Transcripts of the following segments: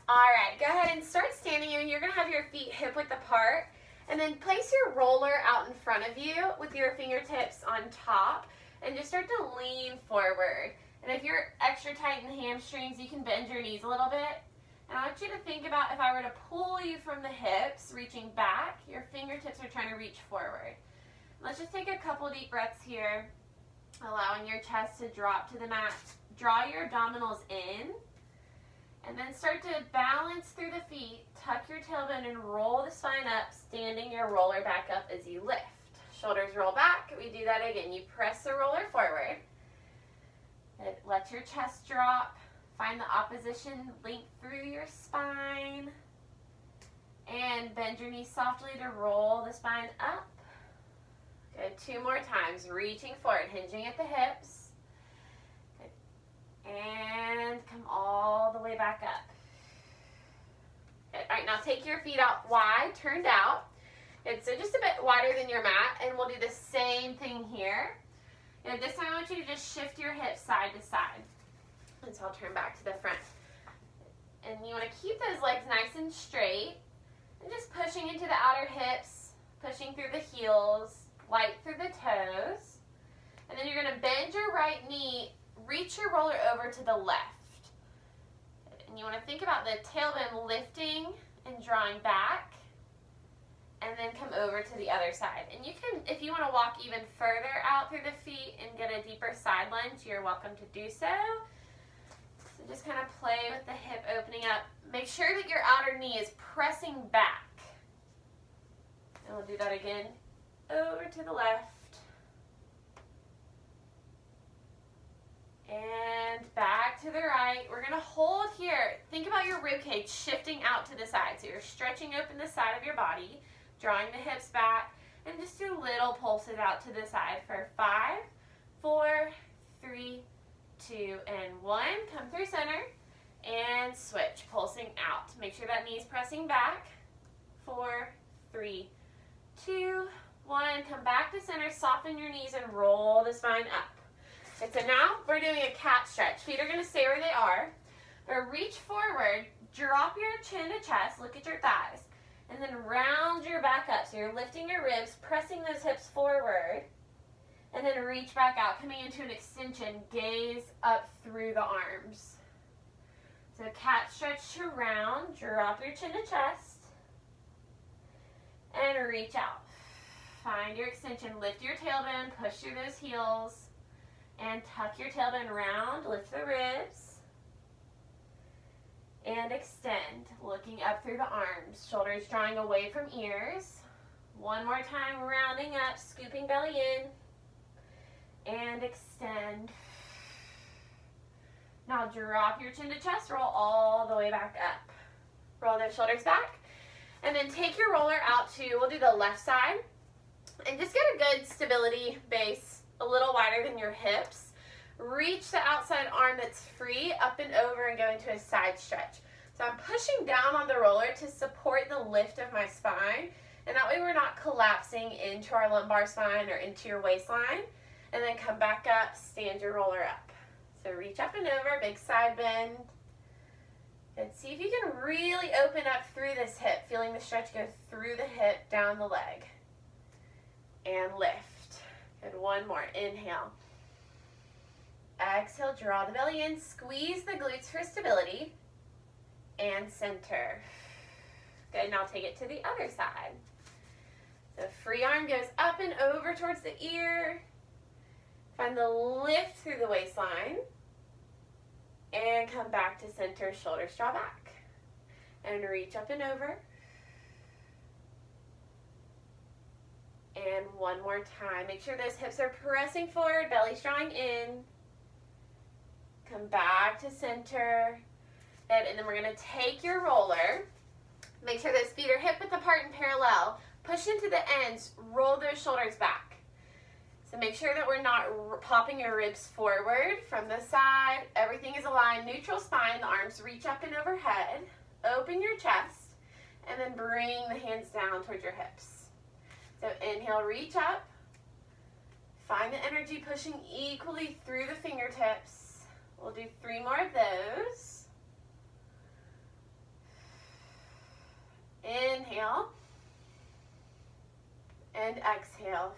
All right, go ahead and start standing, and you're gonna have your feet hip width apart, and then place your roller out in front of you with your fingertips on top, and just start to lean forward. And if you're extra tight in the hamstrings, you can bend your knees a little bit. And I want you to think about if I were to pull you from the hips, reaching back, your fingertips are trying to reach forward. Let's just take a couple deep breaths here, allowing your chest to drop to the mat. Draw your abdominals in, and then start to balance through the feet. Tuck your tailbone and roll the spine up, standing your roller back up as you lift. Shoulders roll back. We do that again. You press the roller forward. Let your chest drop. Find the opposition link through your spine. And bend your knees softly to roll the spine up. Good. 2 more times. Reaching forward, hinging at the hips. Good. And come all the way back up. Good. All right, now take your feet out wide, turned out. Good. So just a bit wider than your mat, and we'll do the same thing here. And this time I want you to just shift your hips side to side. And so I'll turn back to the front. And you want to keep those legs nice and straight. And just pushing into the outer hips, pushing through the heels, light through the toes. And then you're going to bend your right knee, reach your roller over to the left. And you want to think about the tailbone lifting and drawing back. And then come over to the other side. And you can, if you want to walk even further out through the feet and get a deeper side lunge, you're welcome to do so. So just kind of play with the hip opening up. Make sure that your outer knee is pressing back. And we'll do that again. Over to the left. And back to the right. We're going to hold here. Think about your rib cage shifting out to the side. So you're stretching open the side of your body, drawing the hips back, and just do little pulses out to the side for 5, 4, 3, 2, and 1. Come through center and switch, pulsing out. Make sure that knee's pressing back. 4, 3, 2, 1. Come back to center, soften your knees, and roll the spine up. And so now we're doing a cat stretch. Feet are going to stay where they are. But reach forward, drop your chin to chest, look at your thighs. And then round your back up. So you're lifting your ribs, pressing those hips forward. And then reach back out, coming into an extension. Gaze up through the arms. So cat stretch to round. Drop your chin to chest. And reach out. Find your extension. Lift your tailbone. Push through those heels. And tuck your tailbone round. Lift the ribs. And extend, looking up through the arms. Shoulders drawing away from ears. One more time, rounding up, scooping belly in. And extend. Now drop your chin to chest, roll all the way back up. Roll those shoulders back. And then take your roller out to, we'll do the left side. And just get a good stability base, a little wider than your hips. Reach the outside arm that's free up and over and go into a side stretch. So I'm pushing down on the roller to support the lift of my spine. And that way we're not collapsing into our lumbar spine or into your waistline. And then come back up, stand your roller up. So reach up and over, big side bend. And see if you can really open up through this hip, feeling the stretch go through the hip, down the leg. And lift. Good, one more, inhale. Exhale, draw the belly in, squeeze the glutes for stability, and center. Good, now take it to the other side. The free arm goes up and over towards the ear. Find the lift through the waistline. And come back to center, shoulders draw back. And reach up and over. And one more time. Make sure those hips are pressing forward, belly's drawing in. Come back to center. And then we're going to take your roller. Make sure those feet are hip width apart and parallel. Push into the ends. Roll those shoulders back. So make sure that we're not popping your ribs forward from the side. Everything is aligned. Neutral spine. The arms reach up and overhead. Open your chest. And then bring the hands down towards your hips. So inhale, reach up. Find the energy pushing equally through the fingertips. We'll do 3 more of those. Inhale. And exhale.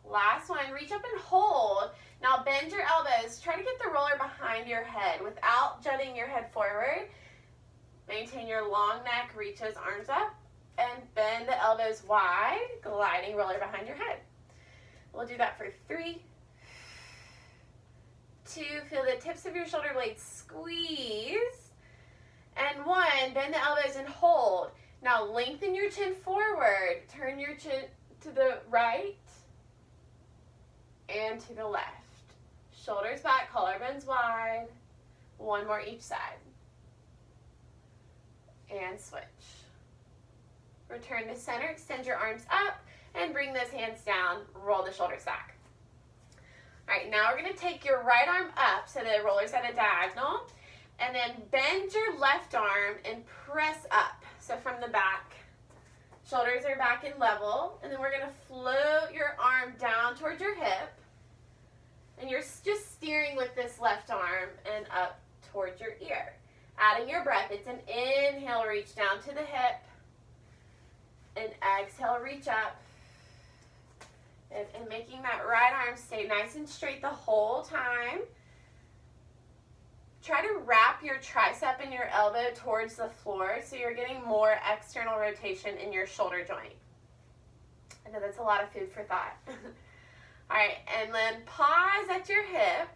Last one, reach up and hold. Now bend your elbows. Try to get the roller behind your head without jutting your head forward. Maintain your long neck, reach those arms up, and bend the elbows wide, gliding roller behind your head. We'll do that for 3, 2, feel the tips of your shoulder blades squeeze, and 1, bend the elbows and hold. Now lengthen your chin forward, turn your chin to the right and to the left. Shoulders back, collarbones wide. 1 more each side. And switch. Return to center, extend your arms up, and bring those hands down, roll the shoulders back. All right, now we're gonna take your right arm up so the roller's at a diagonal, and then bend your left arm and press up. So from the back, shoulders are back and level, and then we're gonna float your arm down towards your hip, and you're just steering with this left arm and up towards your ear. Adding your breath, it's an inhale, reach down to the hip, and exhale, reach up, and making that right arm stay nice and straight the whole time. Try to wrap your tricep and your elbow towards the floor so you're getting more external rotation in your shoulder joint. I know that's a lot of food for thought. All right, and then pause at your hip.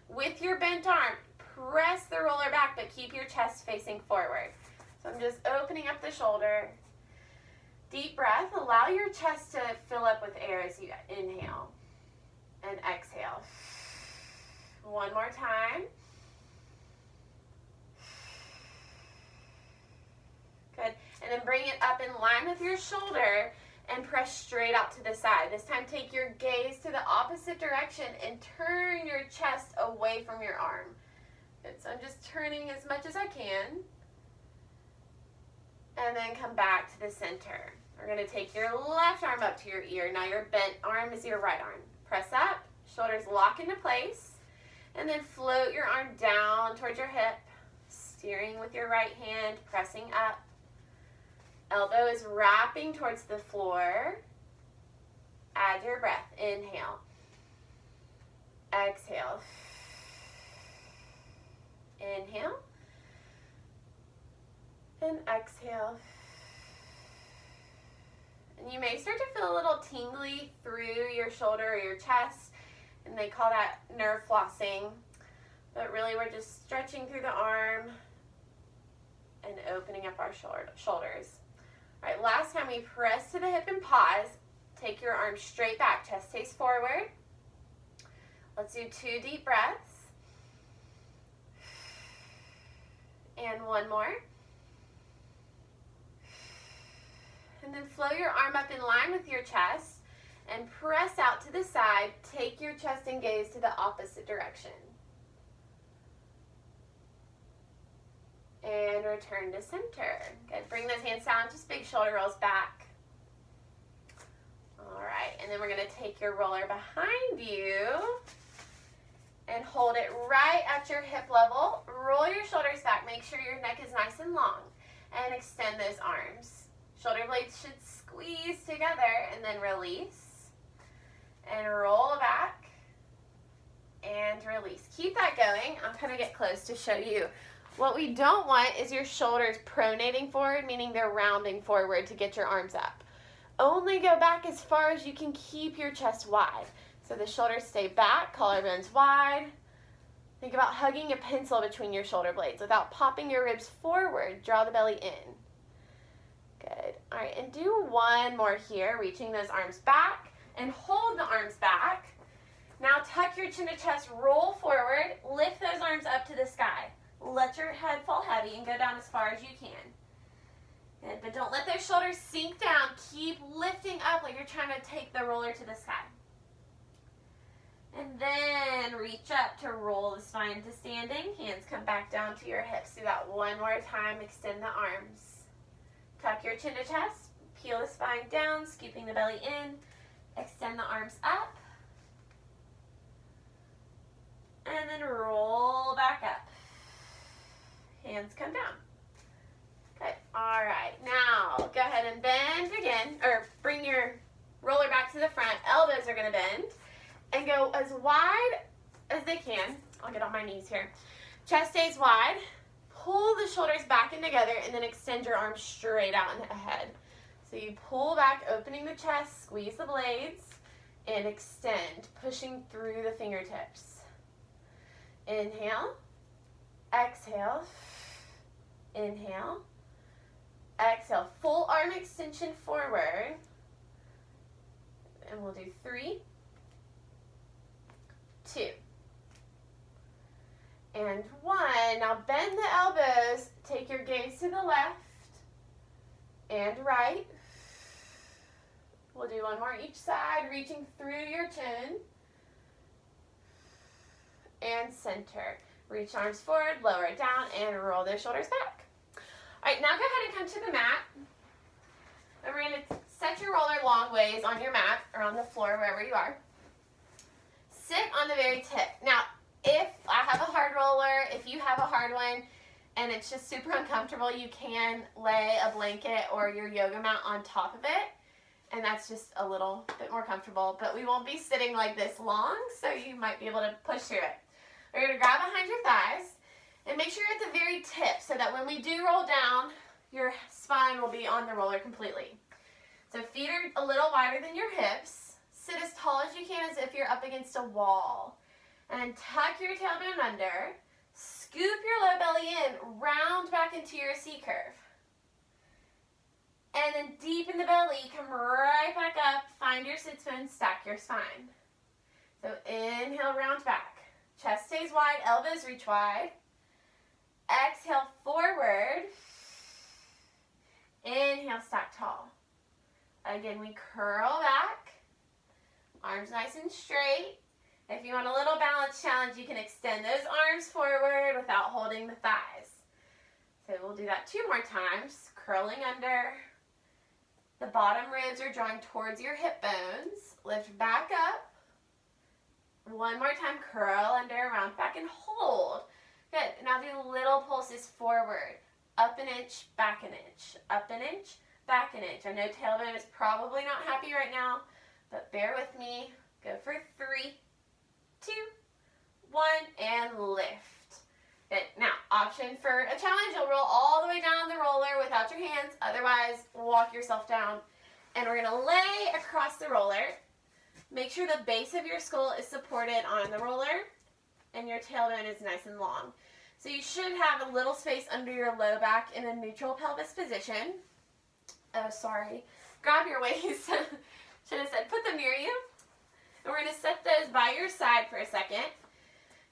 With your bent arm, press the roller back, but keep your chest facing forward. So I'm just opening up the shoulder. Deep breath, allow your chest to fill up with air as you inhale and exhale. 1 more time. Good, and then bring it up in line with your shoulder and press straight out to the side. This time take your gaze to the opposite direction and turn your chest away from your arm. Good, so I'm just turning as much as I can. And then come back to the center. We're gonna take your left arm up to your ear. Now your bent arm is your right arm. Press up, shoulders lock into place, and then float your arm down towards your hip, steering with your right hand, pressing up. Elbow is wrapping towards the floor. Add your breath. Inhale. Exhale. Inhale. And exhale. And you may start to feel a little tingly through your shoulder or your chest, and they call that nerve flossing. But really we're just stretching through the arm and opening up our shoulders. All right, last time we press to the hip and pause. Take your arms straight back, chest stays forward. Let's do 2 deep breaths. And 1 more. And then flow your arm up in line with your chest and press out to the side. Take your chest and gaze to the opposite direction. And return to center. Good. Bring those hands down, just big shoulder rolls back. All right, and then we're gonna take your roller behind you and hold it right at your hip level. Roll your shoulders back. Make sure your neck is nice and long. And extend those arms. Shoulder blades should squeeze together and then release. And roll back and release. Keep that going. I'm gonna get close to show you. What we don't want is your shoulders pronating forward, meaning they're rounding forward to get your arms up. Only go back as far as you can keep your chest wide. So the shoulders stay back, collarbones wide. Think about hugging a pencil between your shoulder blades without popping your ribs forward. Draw the belly in. Good. All right, and do 1 more here, reaching those arms back and hold the arms back. Now tuck your chin to chest, roll forward, lift those arms up to the sky. Let your head fall heavy and go down as far as you can. Good, but don't let those shoulders sink down. Keep lifting up like you're trying to take the roller to the sky. And then reach up to roll the spine to standing. Hands come back down to your hips. Do that 1 more time. Extend the arms. Tuck your chin to chest. Peel the spine down, scooping the belly in. Extend the arms up. And then roll back up. Hands come down. All right, now go ahead and bend again, or bring your roller back to the front. Elbows are gonna bend and go as wide as they can. I'll get on my knees here. Chest stays wide. Pull the shoulders back in together and then extend your arms straight out and ahead. So you pull back, opening the chest, squeeze the blades, and extend, pushing through the fingertips. Inhale, exhale, inhale, exhale. Full arm extension forward. And we'll do 3, 2, and 1. Now bend the elbows. Take your gaze to the left and right. We'll do one more each side, reaching through your chin. And center. Reach arms forward, lower it down, and roll those shoulders back. All right, now go ahead and come to the mat. And we're going to set your roller long ways on your mat or on the floor, wherever you are. Sit on the very tip. Now, if I have a hard roller, if you have a hard one, and it's just super uncomfortable, you can lay a blanket or your yoga mat on top of it, and that's just a little bit more comfortable, but we won't be sitting like this long, so you might be able to push through it. We're going to grab behind your thighs, and make sure you're at the very tip, so that when we do roll down, your spine will be on the roller completely. So feet are a little wider than your hips. Sit as tall as you can, as if you're up against a wall. And tuck your tailbone under. Scoop your low belly in. Round back into your C curve. And then deepen the belly. Come right back up. Find your sits bone. Stack your spine. So inhale, round back. Chest stays wide. Elbows reach wide. Exhale, forward. Inhale, stack tall. Again, we curl back. Arms nice and straight. If you want a little balance challenge, you can extend those arms forward without holding the thighs. So we'll do that 2 more times. Curling under. The bottom ribs are drawing towards your hip bones. Lift back up. 1 more time. Curl under, round back, and hold. Good. Now do little pulses forward. Up an inch, back an inch. Up an inch, back an inch. I know tailbone is probably not happy right now, but bear with me. Go for 3, 2, 1, and lift. Good. Now, option for a challenge, you'll roll all the way down the roller without your hands. Otherwise, walk yourself down. And we're going to lay across the roller. Make sure the base of your skull is supported on the roller and your tailbone is nice and long. So you should have a little space under your low back in a neutral pelvis position. Oh, sorry. Grab your waist. Should have said put them near you. And we're going to set those by your side for a second.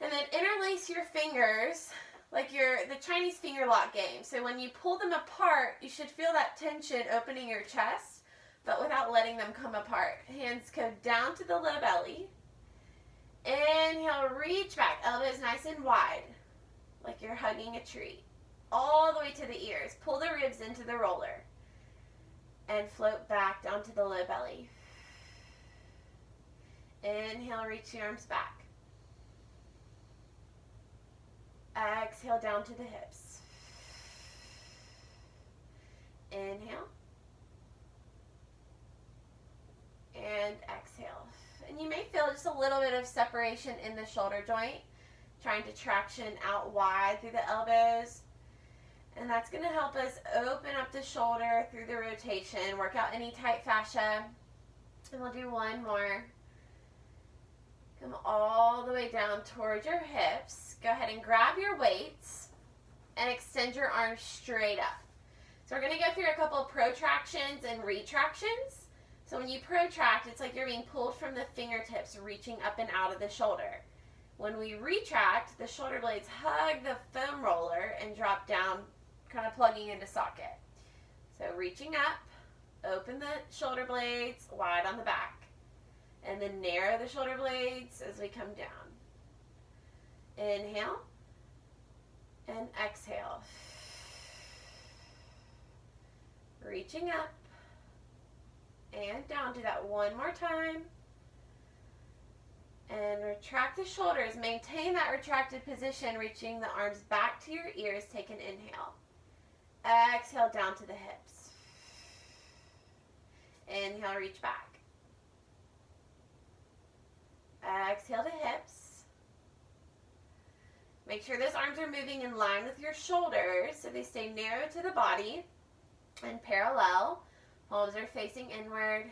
And then interlace your fingers like the Chinese finger lock game. So when you pull them apart, you should feel that tension opening your chest, but without letting them come apart. Hands go down to the low belly. Inhale, reach back. Elbows nice and wide, like you're hugging a tree. All the way to the ears. Pull the ribs into the roller. And float back down to the low belly. Inhale, reach the arms back. Exhale down to the hips. Inhale. And exhale. And you may feel just a little bit of separation in the shoulder joint, trying to traction out wide through the elbows. And that's going to help us open up the shoulder through the rotation, work out any tight fascia. And we'll do 1 more. Come all the way down towards your hips. Go ahead and grab your weights and extend your arms straight up. So we're going to go through a couple of protractions and retractions. So when you protract, it's like you're being pulled from the fingertips, reaching up and out of the shoulder. When we retract, the shoulder blades hug the foam roller and drop down, kind of plugging into socket. So reaching up, open the shoulder blades, wide on the back. And then narrow the shoulder blades as we come down. Inhale and exhale. Reaching up and down. Do that 1 more time. And retract the shoulders. Maintain that retracted position, reaching the arms back to your ears. Take an inhale. Exhale down to the hips. Inhale, reach back. Exhale to hips. Make sure those arms are moving in line with your shoulders so they stay narrow to the body and parallel. Palms are facing inward.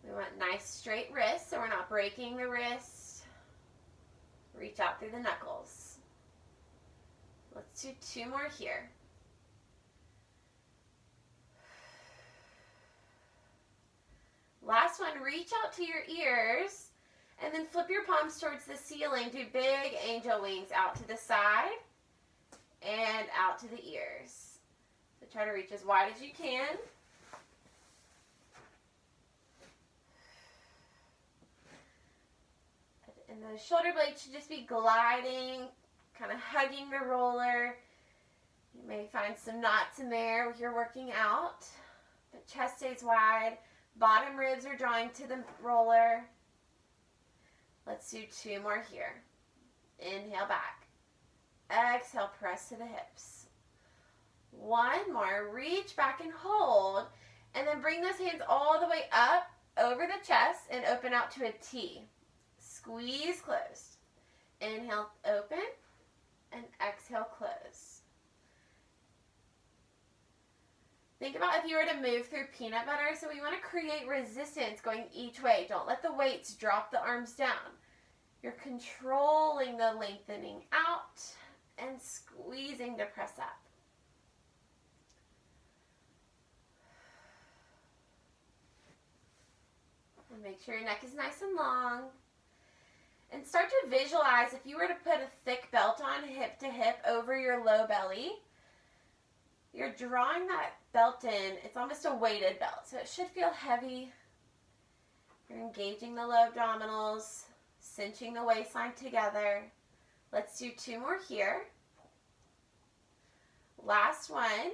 We want nice straight wrists so we're not breaking the wrist. Reach out through the knuckles. Let's do 2 more here. Last one, reach out to your ears and then flip your palms towards the ceiling. Do big angel wings out to the side and out to the ears. So try to reach as wide as you can. And the shoulder blades should just be gliding, kind of hugging the roller. You may find some knots in there if you're working out. But chest stays wide. Bottom ribs are drawing to the roller. Let's do 2 more here. Inhale back. Exhale, press to the hips. 1 more. Reach back and hold. And then bring those hands all the way up over the chest and open out to a T. Squeeze closed. Inhale, open. And exhale, close. Think about if you were to move through peanut butter. So we want to create resistance going each way. Don't let the weights drop the arms down. You're controlling the lengthening out and squeezing to press up. And make sure your neck is nice and long. And start to visualize if you were to put a thick belt on hip to hip over your low belly. You're drawing that belt in. It's almost a weighted belt, so it should feel heavy. You're engaging the low abdominals, cinching the waistline together. Let's do 2 more here. Last one.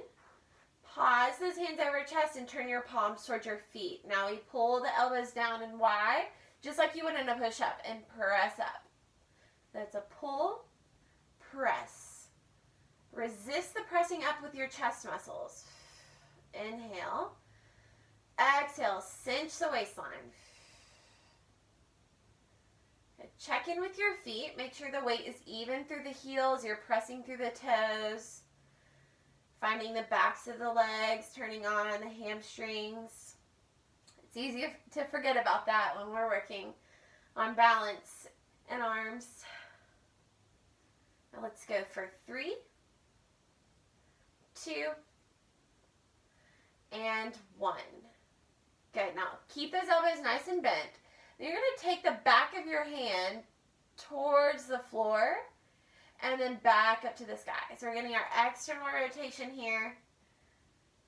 Pause those hands over chest and turn your palms towards your feet. Now we pull the elbows down and wide, just like you would in a push-up, and press up. That's a pull, press. Resist the pressing up with your chest muscles. Inhale. Exhale, cinch the waistline. Check in with your feet. Make sure the weight is even through the heels. You're pressing through the toes. Finding the backs of the legs, turning on the hamstrings. It's easy to forget about that when we're working on balance and arms. Now let's go for 3, 2, and 1. Good. Now keep those elbows nice and bent. Then you're going to take the back of your hand towards the floor and then back up to the sky. So we're getting our external rotation here.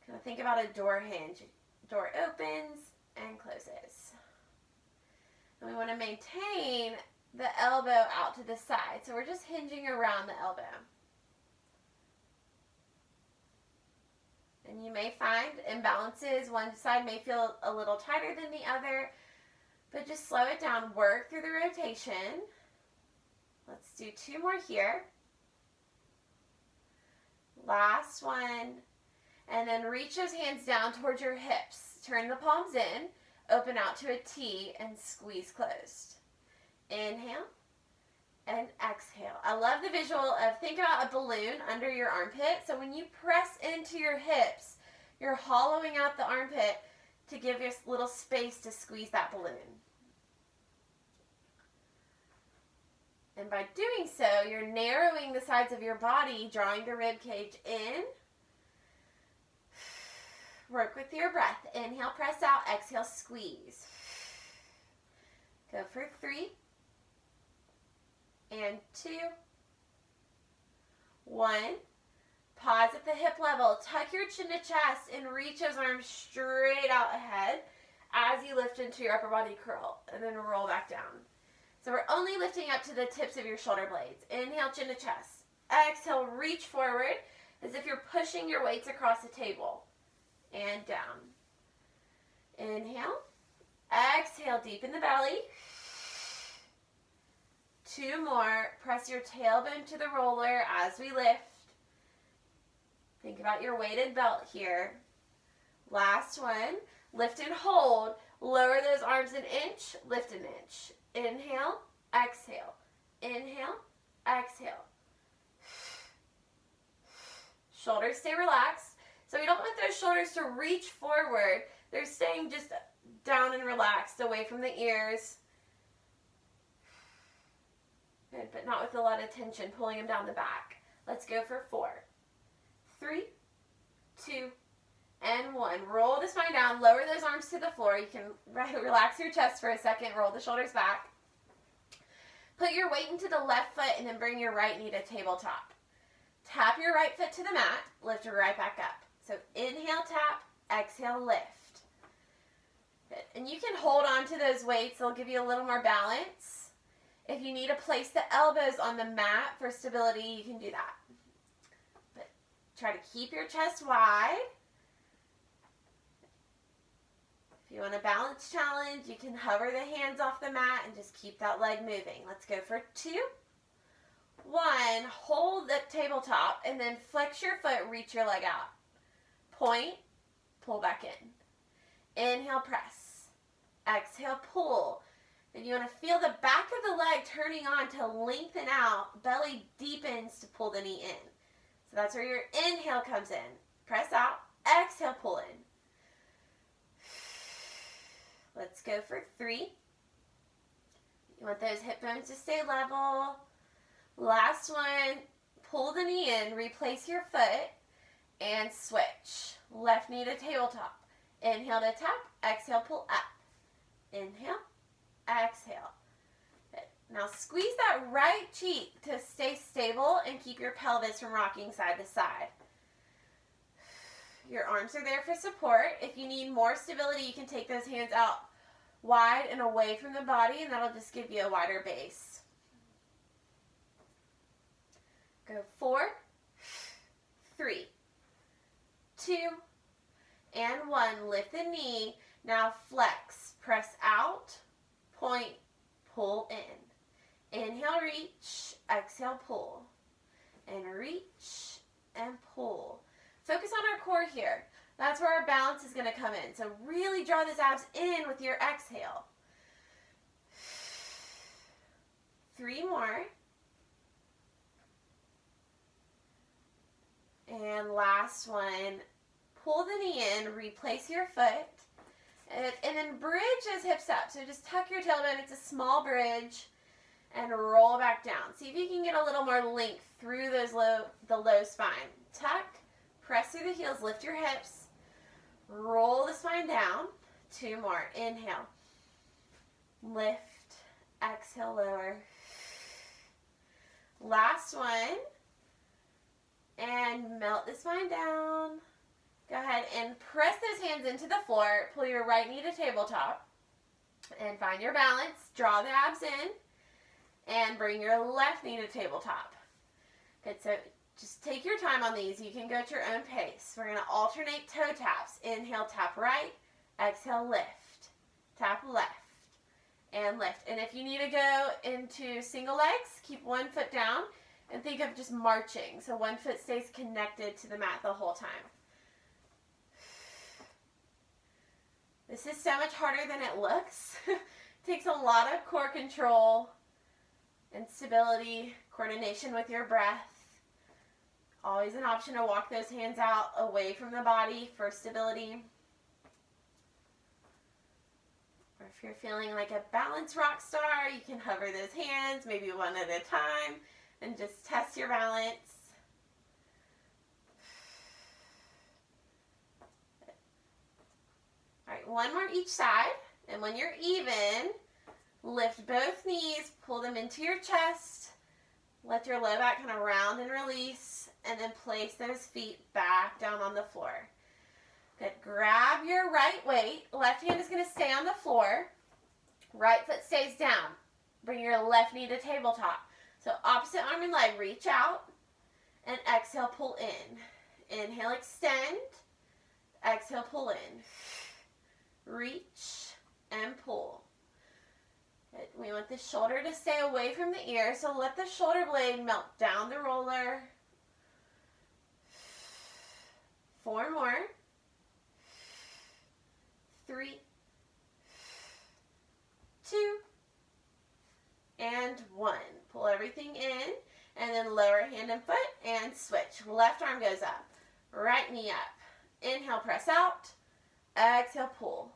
Kind of think about a door hinge. Door opens and closes. And we want to maintain the elbow out to the side. So we're just hinging around the elbow. And you may find imbalances. One side may feel a little tighter than the other, but just slow it down. Work through the rotation. Let's do 2 more here. Last one. And then reach those hands down towards your hips. Turn the palms in. Open out to a T and squeeze closed. Inhale and exhale. I love the visual of, think about a balloon under your armpit. So when you press into your hips, you're hollowing out the armpit to give you a little space to squeeze that balloon. And by doing so, you're narrowing the sides of your body, drawing the rib cage in. Work with your breath. Inhale, press out. Exhale, squeeze. Go for 3 and 2, 1. Pause at the hip level. Tuck your chin to chest and reach those arms straight out ahead as you lift into your upper body curl. And then roll back down. So we're only lifting up to the tips of your shoulder blades. Inhale, chin to chest. Exhale, reach forward as if you're pushing your weights across the table. And down. Inhale. Exhale, deep in the belly. 2 more. Press your tailbone to the roller as we lift. Think about your weighted belt here. Last one. Lift and hold. Lower those arms an inch. Lift an inch. Inhale. Exhale. Inhale. Exhale. Shoulders stay relaxed. So we don't want those shoulders to reach forward. They're staying just down and relaxed, away from the ears. Good, but not with a lot of tension, pulling them down the back. Let's go for 4, 3, 2, and 1. Roll the spine down, lower those arms to the floor. You can relax your chest for a second, roll the shoulders back. Put your weight into the left foot and then bring your right knee to tabletop. Tap your right foot to the mat, lift it right back up. So inhale, tap, exhale, lift. Good. And you can hold on to those weights, they'll give you a little more balance. If you need to place the elbows on the mat for stability, you can do that. But try to keep your chest wide. If you want a balance challenge, you can hover the hands off the mat and just keep that leg moving. Let's go for 2, 1. Hold the tabletop and then flex your foot, reach your leg out. Point, pull back in. Inhale, press. Exhale, pull. Then you want to feel the back of the leg turning on to lengthen out. Belly deepens to pull the knee in. So that's where your inhale comes in. Press out. Exhale, pull in. Let's go for 3. You want those hip bones to stay level. Last one. Pull the knee in. Replace your foot. And switch. Left knee to tabletop. Inhale to tap. Exhale, pull up. Inhale. Exhale. Good. Now squeeze that right cheek to stay stable and keep your pelvis from rocking side to side. Your arms are there for support. If you need more stability, you can take those hands out wide and away from the body, and that'll just give you a wider base. Go 4, 3, 2, and 1. Lift the knee. Now flex. Press out. Point. Pull in. Inhale, reach. Exhale, pull. And reach and pull. Focus on our core here. That's where our balance is going to come in. So really draw those abs in with your exhale. 3 more. And last one. Pull the knee in, replace your foot, and then bridge those hips up. So just tuck your tailbone, it's a small bridge, and roll back down. See if you can get a little more length through the low spine. Tuck, press through the heels, lift your hips, roll the spine down. 2 more. Inhale, lift, exhale, lower. Last one, and melt the spine down. Go ahead and press those hands into the floor. Pull your right knee to tabletop. And find your balance. Draw the abs in. And bring your left knee to tabletop. Good, so just take your time on these. You can go at your own pace. We're going to alternate toe taps. Inhale, tap right. Exhale, lift. Tap left. And lift. And if you need to go into single legs, keep one foot down. And think of just marching. So one foot stays connected to the mat the whole time. This is so much harder than it looks. It takes a lot of core control and stability, coordination with your breath. Always an option to walk those hands out away from the body for stability. Or if you're feeling like a balanced rock star, you can hover those hands, maybe one at a time, and just test your balance. All right, 1 more each side, and when you're even, lift both knees, pull them into your chest, let your low back kind of round and release, and then place those feet back down on the floor. Good, grab your right weight, left hand is going to stay on the floor, right foot stays down. Bring your left knee to tabletop. So opposite arm and leg, reach out, and exhale, pull in. Inhale, extend, exhale, pull in. Reach and pull. Good. We want the shoulder to stay away from the ear, so let the shoulder blade melt down the roller. 4 more. 3, 2, and 1. Pull everything in, and then lower hand and foot, and switch. Left arm goes up, right knee up. Inhale, press out. Exhale, pull.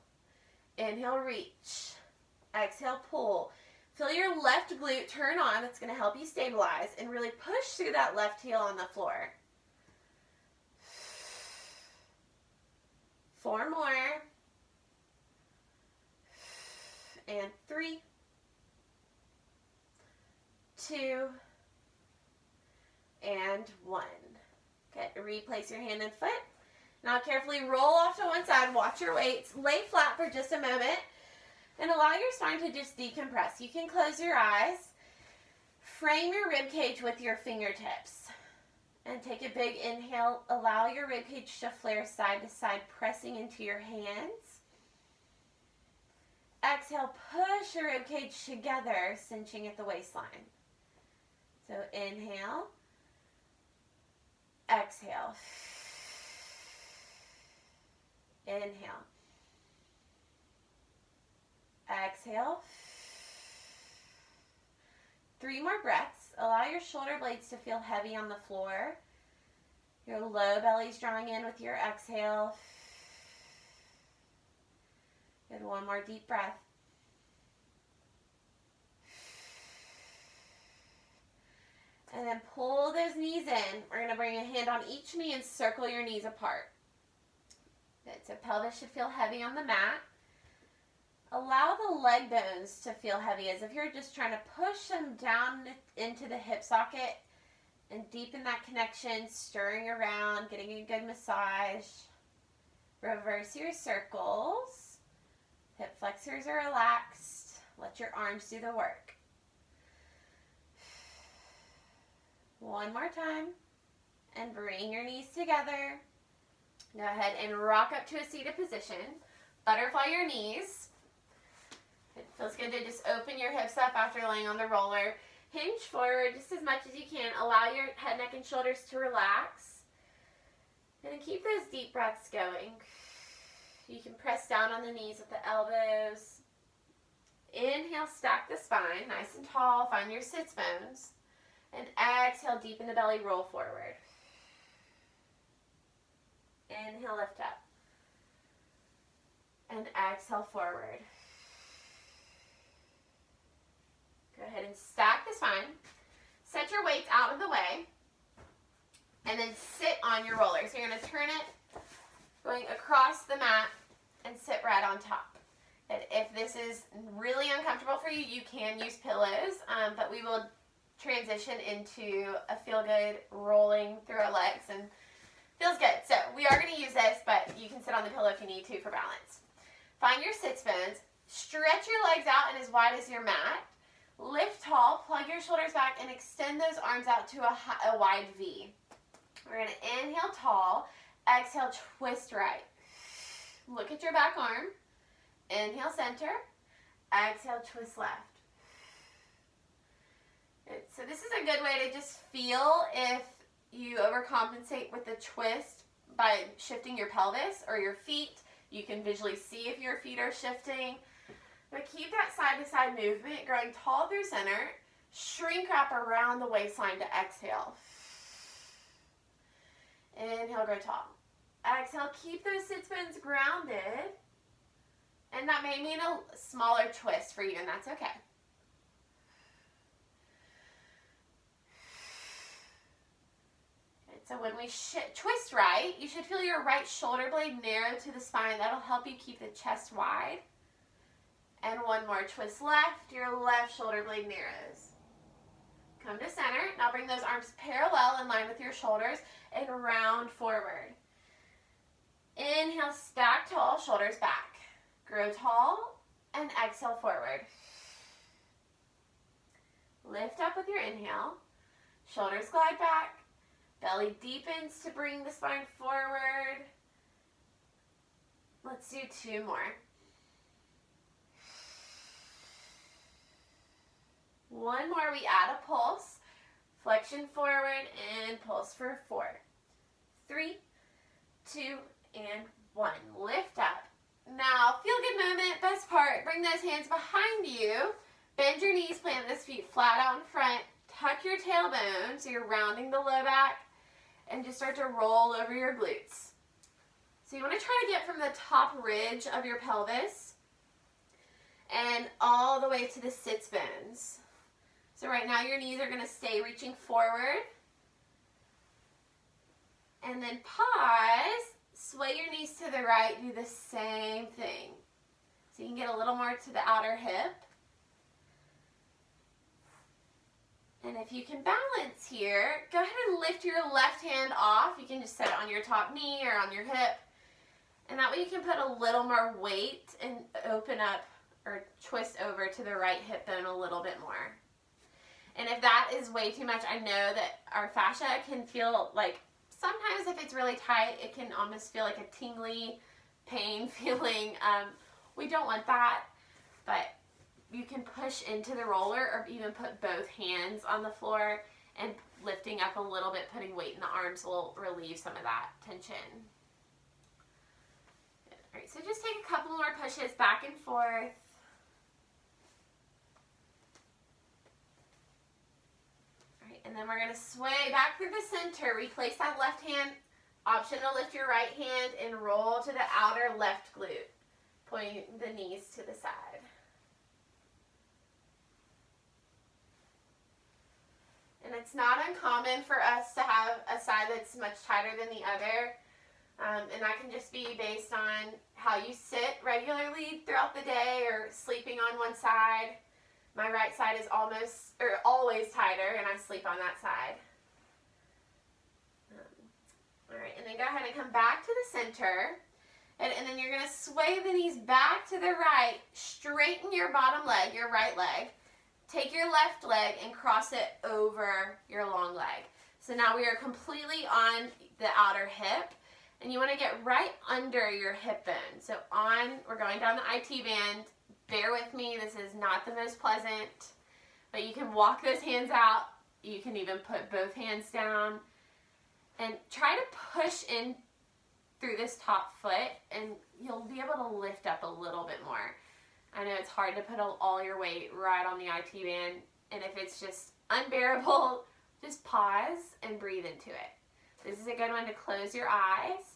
Inhale, reach. Exhale, pull. Feel your left glute turn on. That's going to help you stabilize, and really push through that left heel on the floor. 4 more. And 3, 2, and 1. Okay, replace your hand and foot. Now carefully roll off to one side. Watch your weights. Lay flat for just a moment and allow your spine to just decompress. You can close your eyes. Frame your rib cage with your fingertips. And take a big inhale. Allow your rib cage to flare side to side, pressing into your hands. Exhale, push your rib cage together, cinching at the waistline. So inhale, exhale, inhale, exhale. 3 more breaths. Allow your shoulder blades to feel heavy on the floor. Your low belly's drawing in with your exhale. Good, 1 more deep breath. And then pull those knees in. We're going to bring a hand on each knee and circle your knees apart. Good, so pelvis should feel heavy on the mat. Allow the leg bones to feel heavy, as if you're just trying to push them down into the hip socket and deepen that connection, stirring around, getting a good massage. Reverse your circles. Hip flexors are relaxed. Let your arms do the work. 1 more time. And bring your knees together. Go ahead and rock up to a seated position. Butterfly your knees. It feels good to just open your hips up after laying on the roller. Hinge forward just as much as you can. Allow your head, neck, and shoulders to relax. And then keep those deep breaths going. You can press down on the knees with the elbows. Inhale, stack the spine nice and tall. Find your sits bones. And exhale, deepen the belly, roll forward. Inhale, lift up. And exhale, forward. Go ahead and stack the spine. Set your weights out of the way. And then sit on your roller. So you're going to turn it, going across the mat, and sit right on top. And if this is really uncomfortable for you, you can use pillows, but we will transition into a feel-good rolling through our legs, and feels good. So we are going to use this, but you can sit on the pillow if you need to for balance. Find your sits bones. Stretch your legs out and as wide as your mat. Lift tall, plug your shoulders back, and extend those arms out to a wide V. We're going to inhale tall. Exhale, twist right. Look at your back arm. Inhale, center. Exhale, twist left. So this is a good way to just feel if you overcompensate with the twist by shifting your pelvis or your feet. You can visually see if your feet are shifting. But keep that side-to-side movement, growing tall through center. Shrink wrap around the waistline to exhale. Inhale, grow tall. Exhale, keep those sits bones grounded. And that may mean a smaller twist for you, and that's okay. So when we twist right, you should feel your right shoulder blade narrow to the spine. That'll help you keep the chest wide. And 1 more twist left, your left shoulder blade narrows. Come to center. Now bring those arms parallel in line with your shoulders and round forward. Inhale, stack tall, shoulders back. Grow tall and exhale forward. Lift up with your inhale. Shoulders glide back. Belly deepens to bring the spine forward. Let's do 2 more. 1 more, we add a pulse. Flexion forward and pulse for 4, 3, 2, and 1. Lift up. Now, feel good moment, best part, bring those hands behind you. Bend your knees, plant those feet flat out in front. Tuck your tailbone so you're rounding the low back. And just start to roll over your glutes. So you want to try to get from the top ridge of your pelvis and all the way to the sits bones. So right now your knees are going to stay reaching forward. And then pause, sway your knees to the right, do the same thing. So you can get a little more to the outer hip. And if you can balance here, go ahead and lift your left hand off. You can just set it on your top knee or on your hip. And that way you can put a little more weight and open up or twist over to the right hip bone a little bit more. And if that is way too much, I know that our fascia can feel like, sometimes if it's really tight, it can almost feel like a tingly pain feeling. We don't want that, but you can push into the roller or even put both hands on the floor, and lifting up a little bit, putting weight in the arms will relieve some of that tension. Good. All right, so just take a couple more pushes back and forth. All right, and then we're going to sway back through the center. Replace that left hand. Option to lift your right hand and roll to the outer left glute, pointing the knees to the side. And it's not uncommon for us to have a side that's much tighter than the other. And that can just be based on how you sit regularly throughout the day or sleeping on one side. My right side is always tighter, and I sleep on that side. All right, and then go ahead and come back to the center. And then you're going to sway the knees back to the right. Straighten your bottom leg, your right leg. Take your left leg and cross it over your long leg. So now we are completely on the outer hip, and you want to get right under your hip bone. So we're going down the IT band. Bear with me, this is not the most pleasant, but you can walk those hands out. You can even put both hands down and try to push in through this top foot, and you'll be able to lift up a little bit more. I know it's hard to put all your weight right on the IT band, and if it's just unbearable, just pause and breathe into it. This is a good one to close your eyes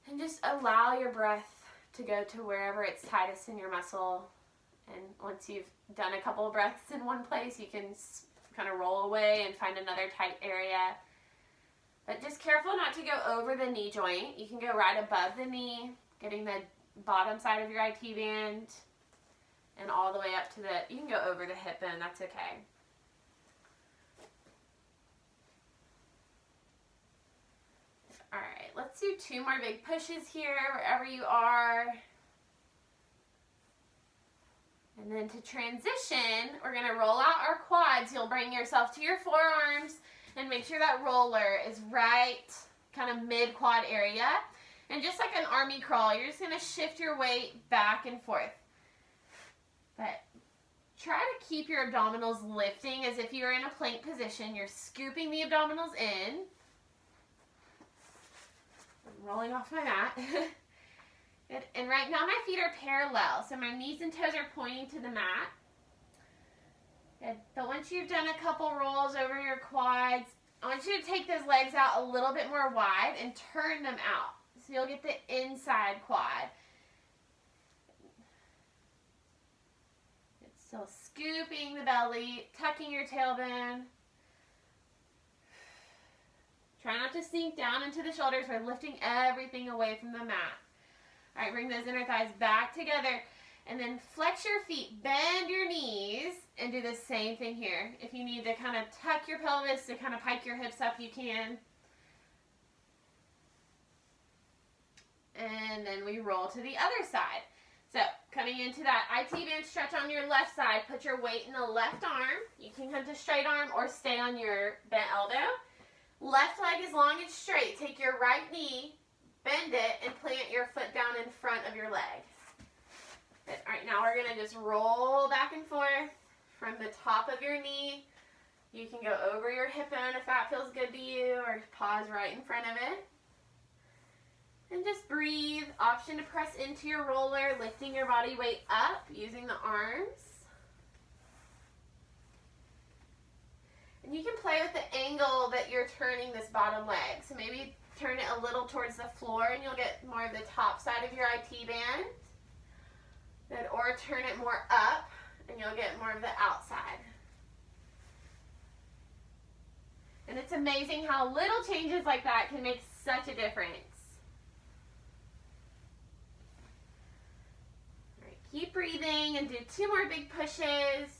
and just allow your breath to go to wherever it's tightest in your muscle. And once you've done a couple of breaths in one place, you can kind of roll away and find another tight area. But just careful not to go over the knee joint. You can go right above the knee, getting the bottom side of your IT band and all the way up to you can go over the hip bone, that's okay. All right, let's do 2 more big pushes here, wherever you are. And then to transition, we're gonna roll out our quads. You'll bring yourself to your forearms and make sure that roller is right kind of mid-quad area. And just like an army crawl, you're just going to shift your weight back and forth. But try to keep your abdominals lifting as if you're in a plank position. You're scooping the abdominals in. I'm rolling off my mat. Good. And right now my feet are parallel, so my knees and toes are pointing to the mat. Good. But once you've done a couple rolls over your quads, I want you to take those legs out a little bit more wide and turn them out. So you'll get the inside quad. It's still scooping the belly, tucking your tailbone. Try not to sink down into the shoulders by lifting everything away from the mat. All right, bring those inner thighs back together. And then flex your feet, bend your knees, and do the same thing here. If you need to kind of tuck your pelvis to kind of pike your hips up, you can. And then we roll to the other side. So coming into that IT band stretch on your left side, put your weight in the left arm. You can come to straight arm or stay on your bent elbow. Left leg is long and straight. Take your right knee, bend it, and plant your foot down in front of your leg. Good. All right, now we're going to just roll back and forth from the top of your knee. You can go over your hip bone if that feels good to you, or pause right in front of it. And just breathe. Option to press into your roller, lifting your body weight up using the arms. And you can play with the angle that you're turning this bottom leg. So maybe turn it a little towards the floor and you'll get more of the top side of your IT band. Good. Or turn it more up and you'll get more of the outside. And it's amazing how little changes like that can make such a difference. All right, keep breathing and do 2 more big pushes.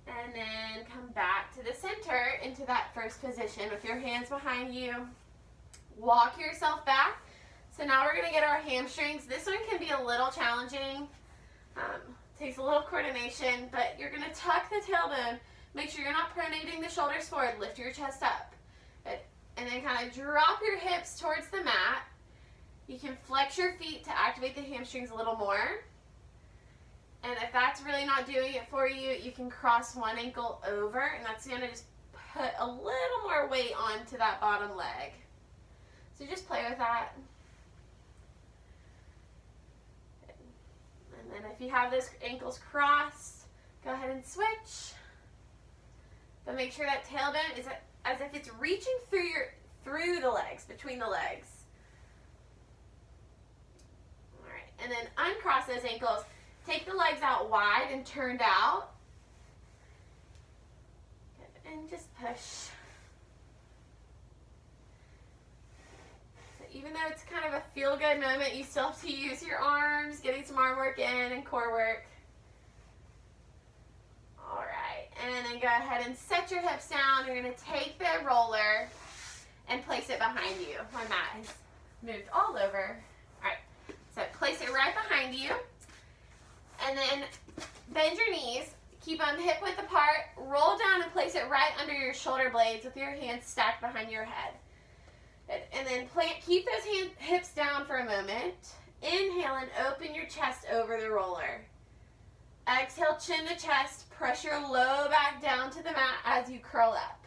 And then come back to the center into that first position with your hands behind you. Walk yourself back. So now we're going to get our hamstrings. This one can be a little challenging. Takes a little coordination, but you're going to tuck the tailbone. Make sure you're not pronating the shoulders forward. Lift your chest up. Good. And then kind of drop your hips towards the mat. You can flex your feet to activate the hamstrings a little more. And if that's really not doing it for you, you can cross one ankle over, and that's going to just put a little more weight onto that bottom leg. So just play with that. And then if you have those ankles crossed, go ahead and switch. But make sure that tailbone is as if it's reaching through the legs, between the legs. All right, and then uncross those ankles. Take the legs out wide and turned out. Good. And just push. So even though it's kind of a feel-good moment, you still have to use your arms, getting some arm work in and core work. All right, and then go ahead and set your hips down. You're going to take the roller and place it behind you. My mat has moved all over. All right, so place it right behind you. And then bend your knees, keep them hip-width apart, roll down and place it right under your shoulder blades with your hands stacked behind your head. And then keep those hips down for a moment. Inhale and open your chest over the roller. Exhale, chin to chest, press your low back down to the mat as you curl up.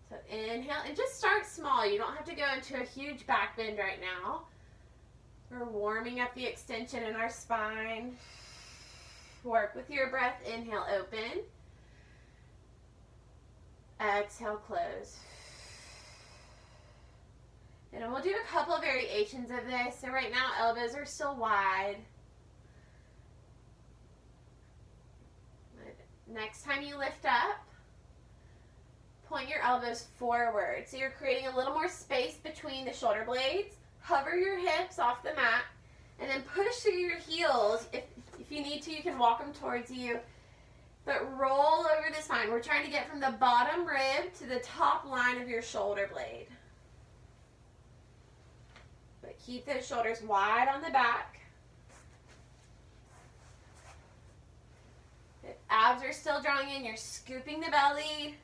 So inhale, and just start small. You don't have to go into a huge back bend right now. We're warming up the extension in our spine. Work with your breath. Inhale, open. Exhale, close. And then we'll do a couple of variations of this. So right now, elbows are still wide. Next time you lift up, point your elbows forward. So you're creating a little more space between the shoulder blades. Hover your hips off the mat, and then push through your heels. If you need to, you can walk them towards you. But roll over the spine. We're trying to get from the bottom rib to the top line of your shoulder blade. But keep those shoulders wide on the back. If abs are still drawing in, you're scooping the belly.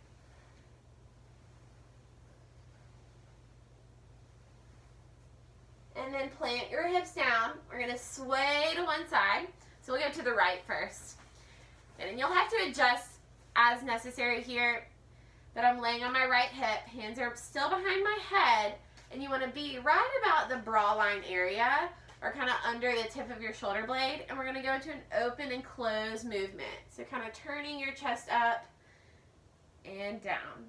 And then plant your hips down. We're going to sway to one side. So we'll go to the right first. And then you'll have to adjust as necessary here. But I'm laying on my right hip. Hands are still behind my head. And you want to be right about the bra line area, or kind of under the tip of your shoulder blade. And we're going to go into an open and close movement. So kind of turning your chest up and down.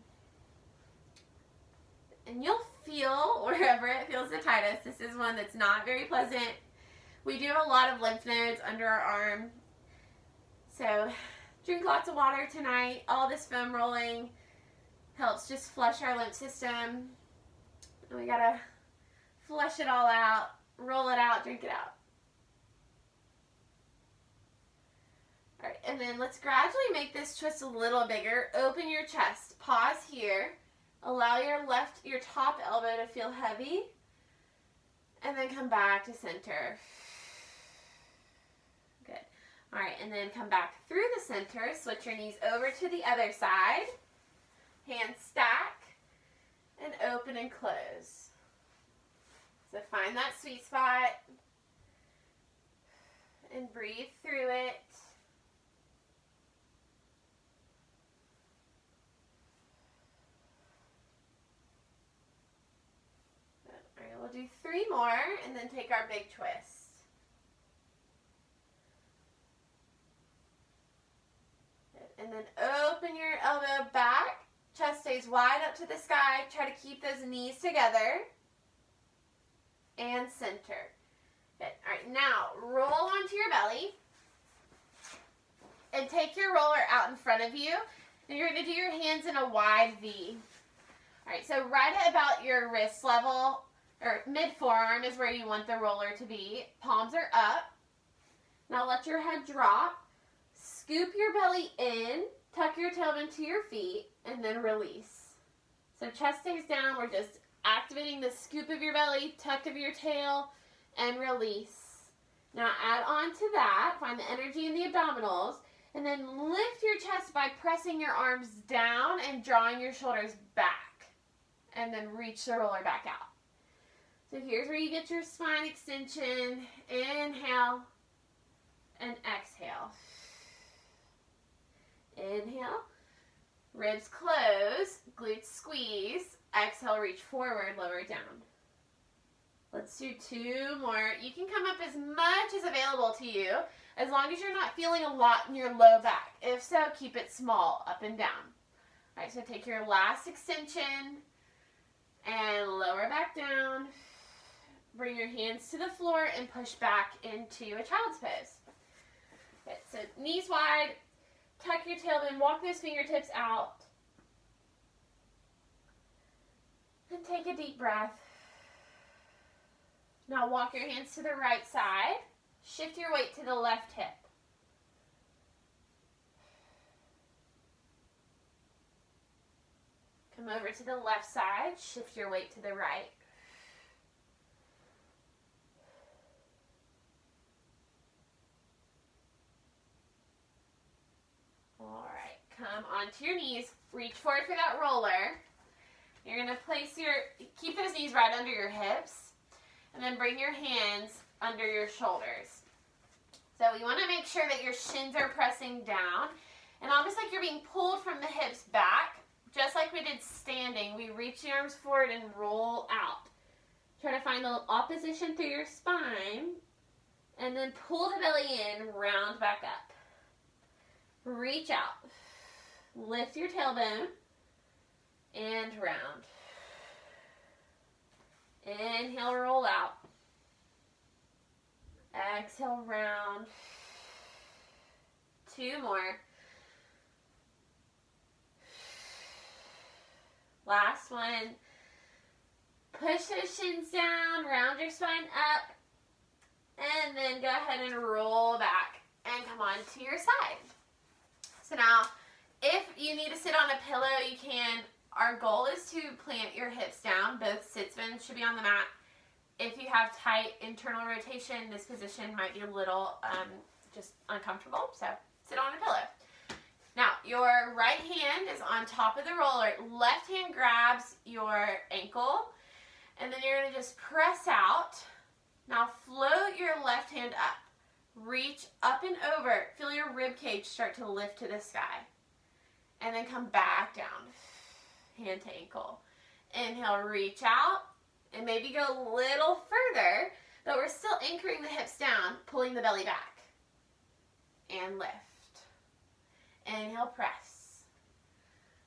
And you'll feel wherever it feels the tightest. This is one that's not very pleasant. We do have a lot of lymph nodes under our arm. So drink lots of water tonight. All this foam rolling helps just flush our lymph system. And we gotta flush it all out, roll it out, drink it out. All right, and then let's gradually make this twist a little bigger. Open your chest, pause here. Allow your top elbow to feel heavy, and then come back to center. Good. All right, and then come back through the center. Switch your knees over to the other side. Hands stack, and open and close. So find that sweet spot, and breathe through it. We'll do 3 more and then take our big twist. And then open your elbow back. Chest stays wide up to the sky. Try to keep those knees together. And center. Good. All right, now roll onto your belly. And take your roller out in front of you. And you're going to do your hands in a wide V. All right, so right at about your wrist level, or mid-forearm is where you want the roller to be. Palms are up. Now let your head drop. Scoop your belly in. Tuck your tailbone to your feet. And then release. So chest stays down. We're just activating the scoop of your belly, tuck of your tail, and release. Now add on to that. Find the energy in the abdominals. And then lift your chest by pressing your arms down and drawing your shoulders back. And then reach the roller back out. So here's where you get your spine extension. Inhale and exhale. Inhale. Ribs close. Glutes squeeze. Exhale, reach forward, lower down. Let's do 2 more. You can come up as much as available to you, as long as you're not feeling a lot in your low back. If so, keep it small, up and down. All right, so take your last extension and lower back down. Bring your hands to the floor and push back into a child's pose. Okay, so knees wide, tuck your tailbone, walk those fingertips out. And take a deep breath. Now walk your hands to the right side. Shift your weight to the left hip. Come over to the left side. Shift your weight to the right. All right, come onto your knees. Reach forward for that roller. You're going to keep those knees right under your hips. And then bring your hands under your shoulders. So you want to make sure that your shins are pressing down. And almost like you're being pulled from the hips back. Just like we did standing, we reach the arms forward and roll out. Try to find the opposition through your spine. And then pull the belly in, round back up. Reach out. Lift your tailbone. And round. Inhale, roll out. Exhale, round. 2 more. Last one. Push those shins down, round your spine up, and then go ahead and roll back and come on to your side. So now, if you need to sit on a pillow, you can. Our goal is to plant your hips down. Both sit bones should be on the mat. If you have tight internal rotation, this position might be a little just uncomfortable, so sit on a pillow. Now, your right hand is on top of the roller. Left hand grabs your ankle, and then you're going to just press out. Now, float your left hand up. Reach up and over. Feel your rib cage start to lift to the sky. And then come back down, hand to ankle. Inhale, reach out, and maybe go a little further, but we're still anchoring the hips down, pulling the belly back. And lift. Inhale, press.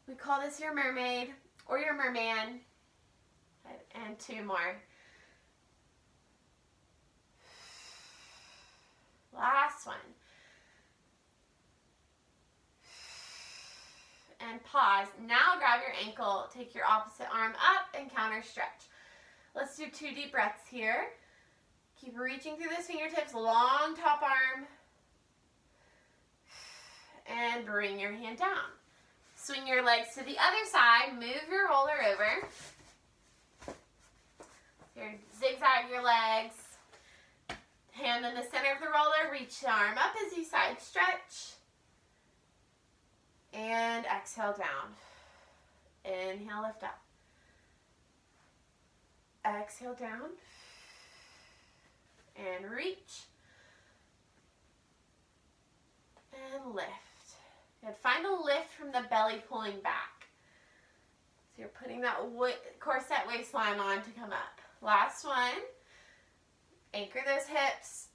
We call this your mermaid or your merman. And 2 more. Last one. And pause. Now grab your ankle, take your opposite arm up and counter stretch. Let's do 2 deep breaths here. Keep reaching through those fingertips, long top arm. And bring your hand down. Swing your legs to the other side, move your roller over. Here, zigzag your legs. Hand in the center of the roller, reach the arm up as you side stretch. And exhale down. Inhale, lift up. Exhale down. And reach. And lift. Good. Find a lift from the belly pulling back. So you're putting that corset waistline on to come up. Last one. Anchor those hips.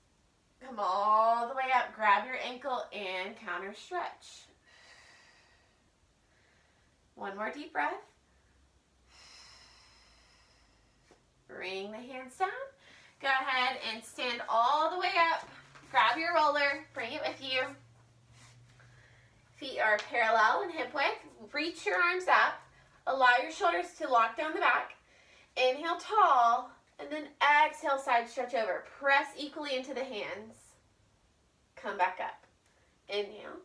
Come all the way up. Grab your ankle and counter stretch. One more deep breath. Bring the hands down. Go ahead and stand all the way up. Grab your roller. Bring it with you. Feet are parallel and hip width. Reach your arms up. Allow your shoulders to lock down the back. Inhale tall, and then exhale side stretch over. Press equally into the hands. Come back up. Inhale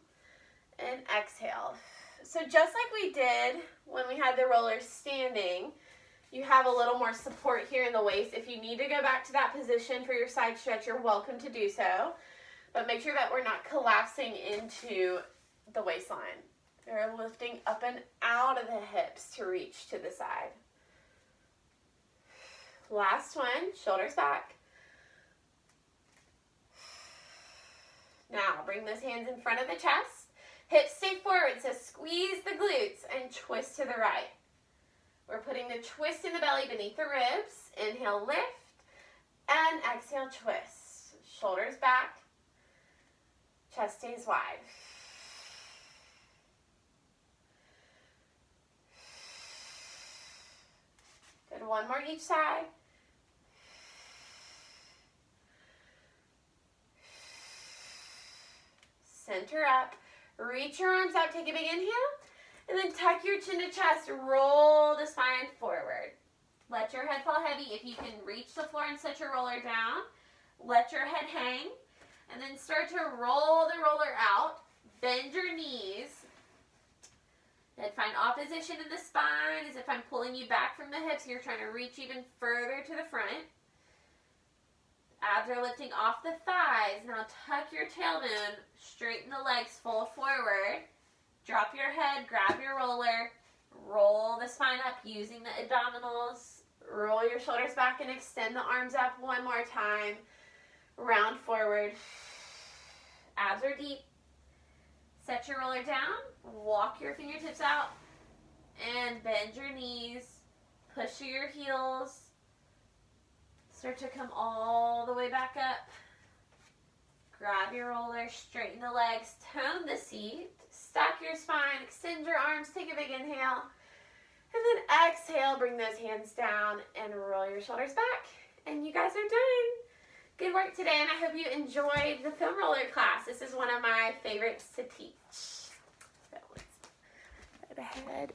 and exhale. So just like we did when we had the rollers standing, you have a little more support here in the waist. If you need to go back to that position for your side stretch, you're welcome to do so. But make sure that we're not collapsing into the waistline. They're lifting up and out of the hips to reach to the side. Last one, shoulders back. Now bring those hands in front of the chest. Hips stay forward, so squeeze the glutes and twist to the right. We're putting the twist in the belly beneath the ribs. Inhale, lift, and exhale, twist. Shoulders back, chest stays wide. Good, one more each side. Center up, reach your arms out, take a big inhale, and then tuck your chin to chest, roll the spine forward. Let your head fall heavy. If you can reach the floor and set your roller down, let your head hang, and then start to roll the roller out. Bend your knees, and find opposition in the spine as if I'm pulling you back from the hips and you're trying to reach even further to the front. Abs are lifting off the thighs. Now tuck your tailbone, straighten the legs, fold forward. Drop your head, grab your roller, roll the spine up using the abdominals. Roll your shoulders back and extend the arms up one more time. Round forward. Abs are deep. Set your roller down, walk your fingertips out, and bend your knees. Push through your heels. Start to come all the way back up. Grab your roller, straighten the legs, tone the seat, stack your spine, extend your arms, take a big inhale, and then exhale, bring those hands down and roll your shoulders back. And you guys are done. Good work today, and I hope you enjoyed the foam roller class. This is one of my favorites to teach. So let's go ahead